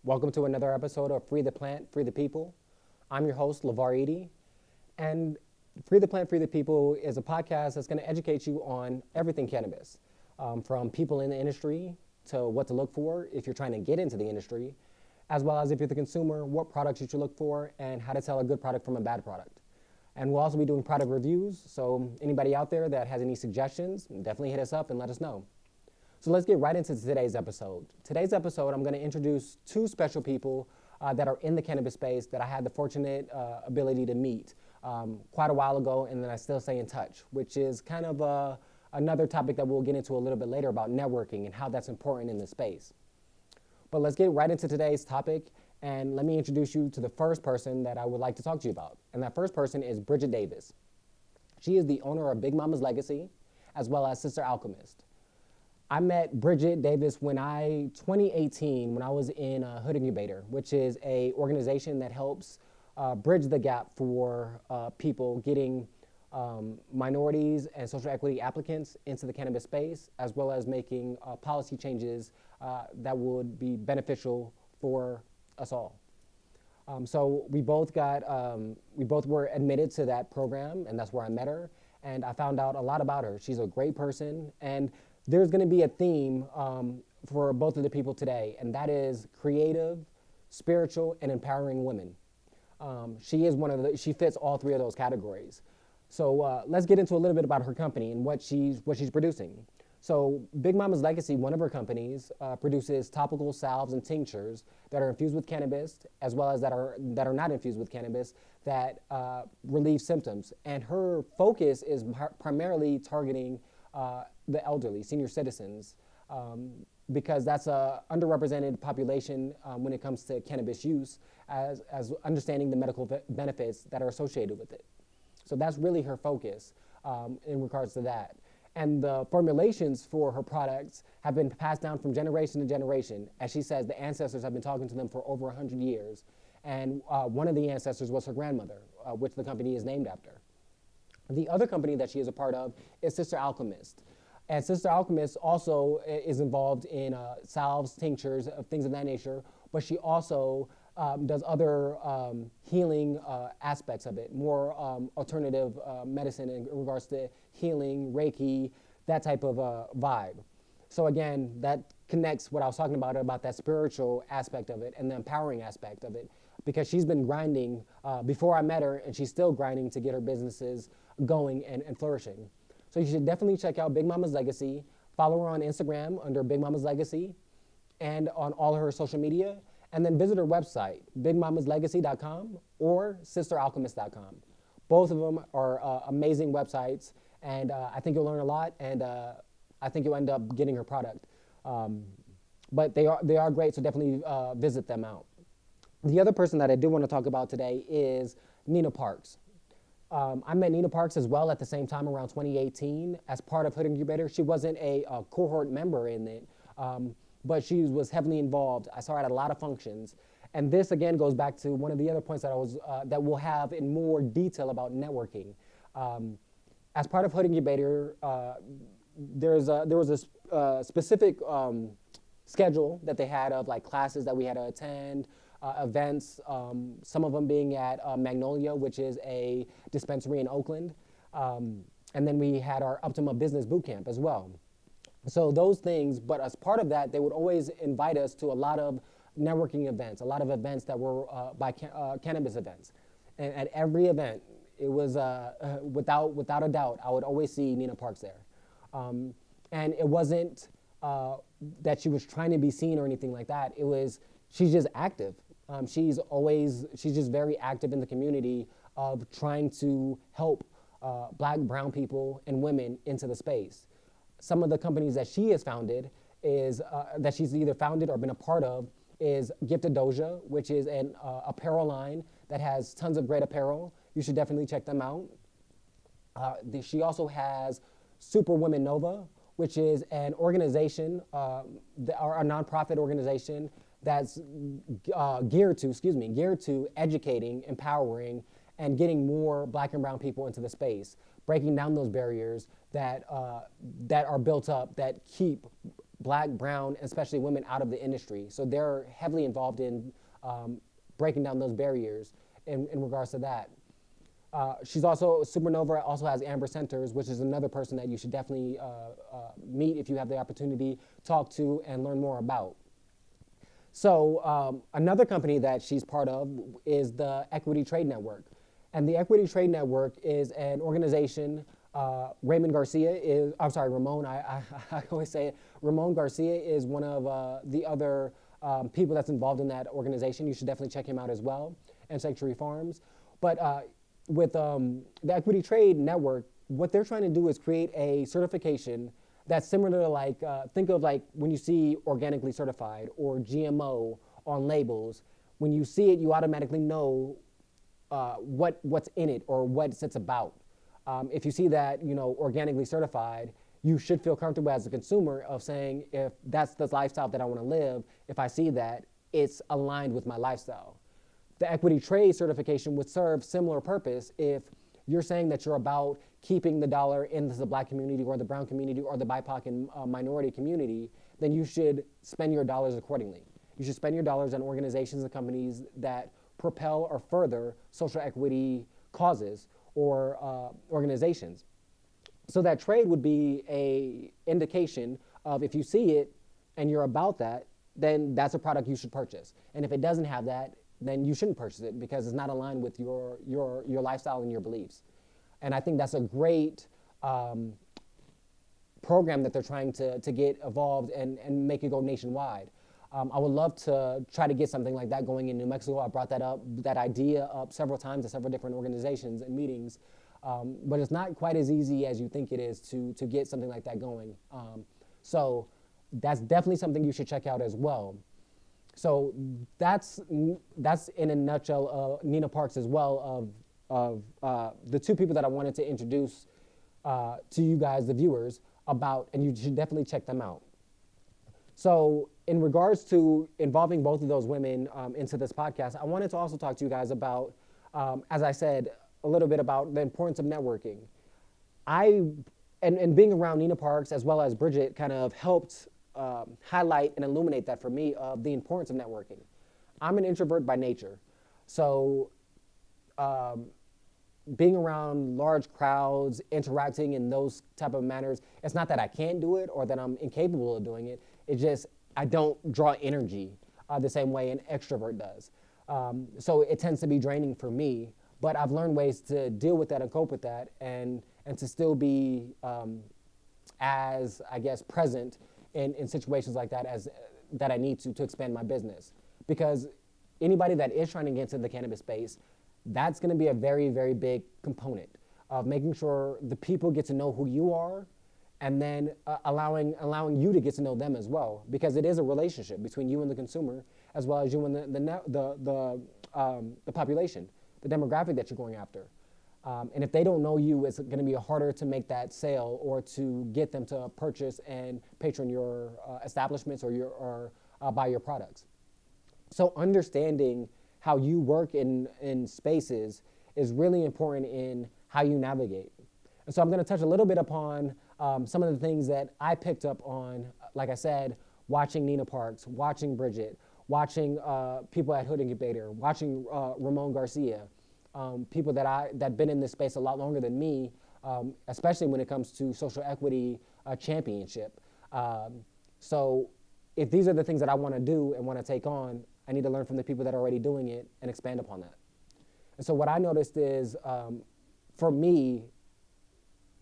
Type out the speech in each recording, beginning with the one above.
Welcome to another episode of Free the Plant, Free the People. I'm your host, LeVar, and Free the Plant, Free the People is a podcast that's going to educate you on everything cannabis, from people in the industry to what to look for if you're trying to get into the industry, as well as if you're the consumer, what products you should look for, and how to tell a good product from a bad product. And we'll also be doing product reviews, so anybody out there that has any suggestions, definitely hit us up and let us know. So let's get right into today's episode. Today's episode, I'm going to introduce two special people that are in the cannabis space that I had the fortunate ability to meet quite a while ago, and then I still stay in touch, which is kind of another topic that we'll get into a little bit later about networking and how that's important in the space. But let's get right into today's topic, and let me introduce you to the first person that I would like to talk to you about. And that first person is Bridget Davis. She is the owner of Big Mama's Legacy, as well as Sister Alchemist. I met Bridget Davis 2018, when I was in Hood Incubator, which is a organization that helps bridge the gap for people getting minorities and social equity applicants into the cannabis space, as well as making policy changes that would be beneficial for us all. So we both were admitted to that program, and that's where I met her, and I found out a lot about her. She's a great person, and there's going to be a theme for both of the people today, and that is creative, spiritual, and empowering women. She fits all three of those categories. So let's get into a little bit about her company and what she's producing. So Big Mama's Legacy, one of her companies, produces topical salves and tinctures that are infused with cannabis, as well as that are not infused with cannabis, that relieve symptoms. And her focus is primarily targeting the elderly, senior citizens, because that's a underrepresented population when it comes to cannabis use, as understanding the medical benefits that are associated with it. So that's really her focus in regards to that. And the formulations for her products have been passed down from generation to generation. As she says, the ancestors have been talking to them for over 100 years. And one of the ancestors was her grandmother, which the company is named after. The other company that she is a part of is Sister Alchemist. And Sister Alchemist also is involved in salves, tinctures, things of that nature, but she also does other healing aspects of it, more alternative medicine in regards to healing, Reiki, that type of vibe. So again, that connects what I was talking about that spiritual aspect of it and the empowering aspect of it, because she's been grinding before I met her, and she's still grinding to get her businesses going and flourishing. So you should definitely check out Big Mama's Legacy. Follow her on Instagram under Big Mama's Legacy and on all her social media. And then visit her website, bigmamaslegacy.com or sisteralchemist.com. Both of them are amazing websites, and I think you'll learn a lot, and I think you'll end up getting her product. But they are great, so definitely visit them out. The other person that I do want to talk about today is Nina Parks. I met Nina Parks as well at the same time around 2018 as part of Hood Incubator. She wasn't a cohort member in it, but she was heavily involved. I saw her at a lot of functions. And this again goes back to one of the other points that we'll have in more detail about networking. As part of Hood Incubator, there was a specific schedule that they had of like classes that we had to attend, events, some of them being at Magnolia, which is a dispensary in Oakland. And then we had our Optima Business Bootcamp as well. So those things, but as part of that, they would always invite us to a lot of networking events, a lot of events that were cannabis events. And at every event, it was, without a doubt, I would always see Nina Parks there. And it wasn't that she was trying to be seen or anything like that. It was, she's just active. She's just very active in the community of trying to help Black, brown people and women into the space. Some of the companies that she has founded that she's either founded or been a part of is Gifted Doja, which is an apparel line that has tons of great apparel. You should definitely check them out. She also has SuperNova, which is an organization, or a nonprofit organization that's geared to educating, empowering, and getting more Black and brown people into the space, breaking down those barriers that are built up that keep black, brown, and especially women out of the industry. So they're heavily involved in breaking down those barriers in regards to that. She's also, SuperNova also has Amber Centers, which is another person that you should definitely meet if you have the opportunity, talk to, and learn more about. So another company that she's part of is the Equity Trade Network. And the Equity Trade Network is an organization. Raymond Garcia is, I'm sorry, Ramon, I always say it. Ramon Garcia is one of the other people that's involved in that organization. You should definitely check him out as well, and Sanctuary Farms. But with the Equity Trade Network, what they're trying to do is create a certification that's similar to like, think of like when you see organically certified or GMO on labels. When you see it, you automatically know what's in it or what it's about. If you see that, organically certified, you should feel comfortable as a consumer of saying, if that's the lifestyle that I want to live, if I see that, it's aligned with my lifestyle. The equity trade certification would serve similar purpose if you're saying that you're about keeping the dollar in the black community or the brown community or the BIPOC and minority community, then you should spend your dollars accordingly. You should spend your dollars on organizations and companies that propel or further social equity causes or organizations. So that trade would be a indication of if you see it and you're about that, then that's a product you should purchase. And if it doesn't have that, then you shouldn't purchase it because it's not aligned with your lifestyle and your beliefs. And I think that's a great program that they're trying to get evolved and make it go nationwide. I would love to try to get something like that going in New Mexico. I brought that idea up several times to several different organizations and meetings, but it's not quite as easy as you think it is to get something like that going. So that's definitely something you should check out as well. So that's in a nutshell Nina Parks as well of the two people that I wanted to introduce to you guys, the viewers, about, and you should definitely check them out. So in regards to involving both of those women into this podcast, I wanted to also talk to you guys about, as I said, a little bit about the importance of networking. And being around Nina Parks as well as Bridget kind of helped highlight and illuminate that for me of the importance of networking. I'm an introvert by nature. So being around large crowds, interacting in those type of manners, it's not that I can't do it or that I'm incapable of doing it. It's just I don't draw energy the same way an extrovert does. So it tends to be draining for me, but I've learned ways to deal with that and cope with that and to still be as, I guess, present in situations like that as that I need to expand my business. Because anybody that is trying to get into the cannabis space, that's going to be a very, very big component of making sure the people get to know who you are and then allowing you to get to know them as well, because it is a relationship between you and the consumer as well as you and the population, the demographic that you're going after. And if they don't know you, it's going to be harder to make that sale or to get them to purchase and patron your establishments or buy your products. So understanding how you work in spaces is really important in how you navigate. And so I'm going to touch a little bit upon some of the things that I picked up on, like I said, watching Nina Parks, watching Bridget, watching people at Hood Incubator, watching Ramon Garcia, people that been in this space a lot longer than me, especially when it comes to social equity championship. So if these are the things that I want to do and want to take on, I need to learn from the people that are already doing it and expand upon that. And so what I noticed is, for me,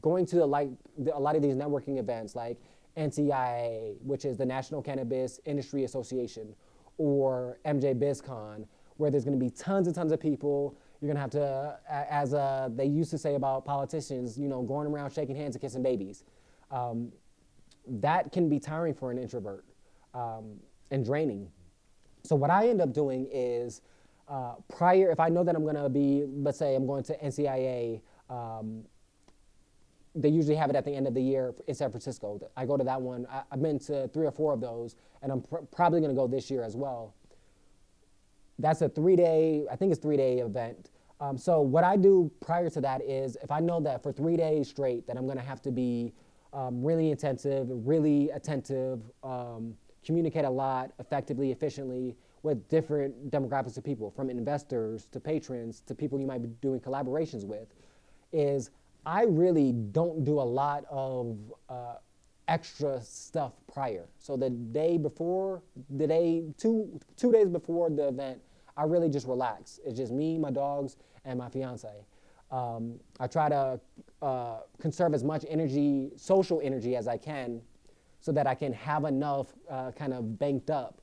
going to a lot of these networking events like NCIA, which is the National Cannabis Industry Association, or MJ BizCon, where there's going to be tons and tons of people. You're going to have to, as they used to say about politicians, going around shaking hands and kissing babies. That can be tiring for an introvert and draining. So what I end up doing is if I know that I'm going to be, let's say I'm going to NCIA, they usually have it at the end of the year in San Francisco. I go to that one. I've been to 3 or 4 of those, and I'm probably going to go this year as well. That's a 3-day, I think it's 3-day event. So what I do prior to that is if I know that for 3 days straight that I'm going to have to be really intensive, really attentive, communicate a lot effectively, efficiently with different demographics of people, from investors to patrons to people you might be doing collaborations with, is I really don't do a lot of extra stuff prior. So the day before, two days before the event, I really just relax. It's just me, my dogs, and my fiance. I try to conserve as much energy, social energy, as I can, so that I can have enough kind of banked up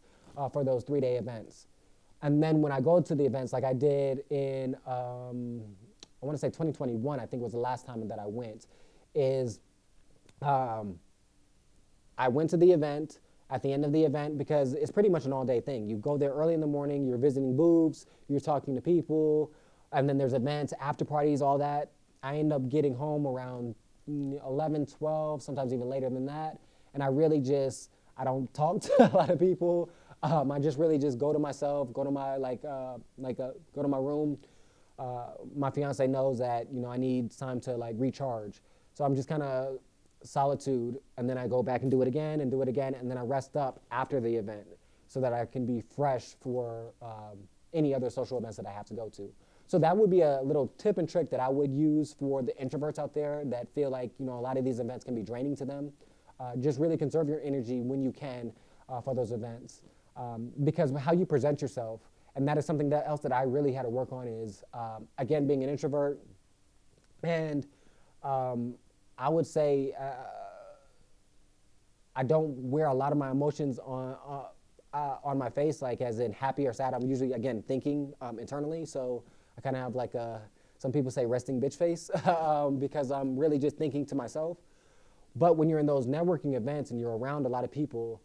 for those 3-day events. And then when I go to the events, like I did in, I want to say 2021, I think was the last time that I went, is I went to the event. At the end of the event, because it's pretty much an all-day thing. You go there early in the morning, you're visiting booths, you're talking to people, and then there's events, after parties, all that. I end up getting home around 11, 12, sometimes even later than that. And I really I don't talk to a lot of people. I just really just go to myself, go to my go to my room. My fiance knows that I need time to recharge. So I'm just kind of solitude, and then I go back and do it again, and then I rest up after the event so that I can be fresh for any other social events that I have to go to. So that would be a little tip and trick that I would use for the introverts out there that feel like a lot of these events can be draining to them. Just really conserve your energy when you can for those events, because how you present yourself, and that is something else that I really had to work on, is again, being an introvert. And I would say I don't wear a lot of my emotions on my face, like as in happy or sad. I'm usually, again, thinking internally. So I kind of have some people say resting bitch face because I'm really just thinking to myself. But when you're in those networking events and you're around a lot of people,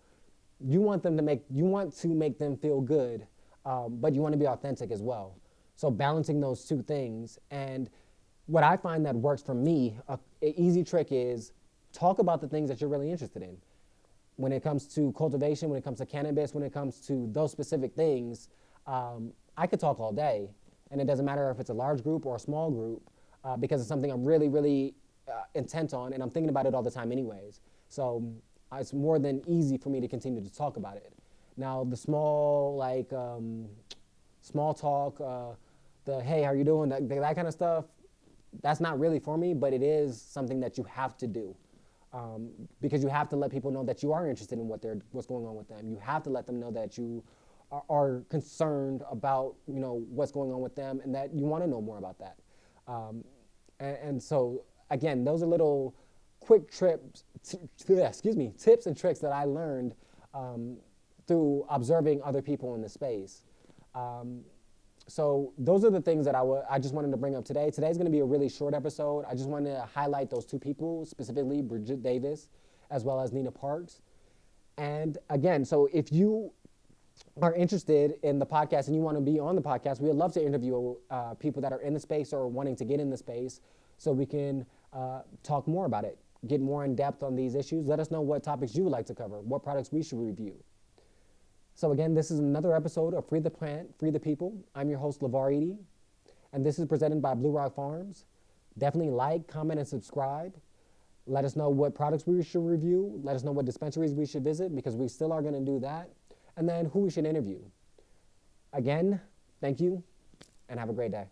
you want to make them feel good, but you want to be authentic as well. So balancing those two things. And what I find that works for me, an easy trick is talk about the things that you're really interested in. When it comes to cultivation, when it comes to cannabis, when it comes to those specific things, I could talk all day. And it doesn't matter if it's a large group or a small group, because it's something I'm really, really intent on, and I'm thinking about it all the time anyways. So it's more than easy for me to continue to talk about it. Now, the small talk, the hey, how you doing, that kind of stuff, that's not really for me, but it is something that you have to do, because you have to let people know that you are interested in what's going on with them. You have to let them know that you are concerned about what's going on with them, and that you want to know more about that. And so again, those are little quick tips and tricks that I learned through observing other people in the space. So those are the things that I just wanted to bring up today. Today's going to be a really short episode. I just wanted to highlight those two people, specifically Bridget Davis as well as Nina Parks. And again, so if you are interested in the podcast and you want to be on the podcast, we would love to interview people that are in the space or wanting to get in the space so we can talk more about it, get more in depth on these issues. Let us know what topics you would like to cover, what products we should review. So again, this is another episode of Free the Plant, Free the People. I'm your host, LeVar, and this is presented by BluRok Farms. Definitely like, comment, and subscribe. Let us know what products we should review. Let us know what dispensaries we should visit, because we still are going to do that. And then who we should interview. Again, thank you, and have a great day.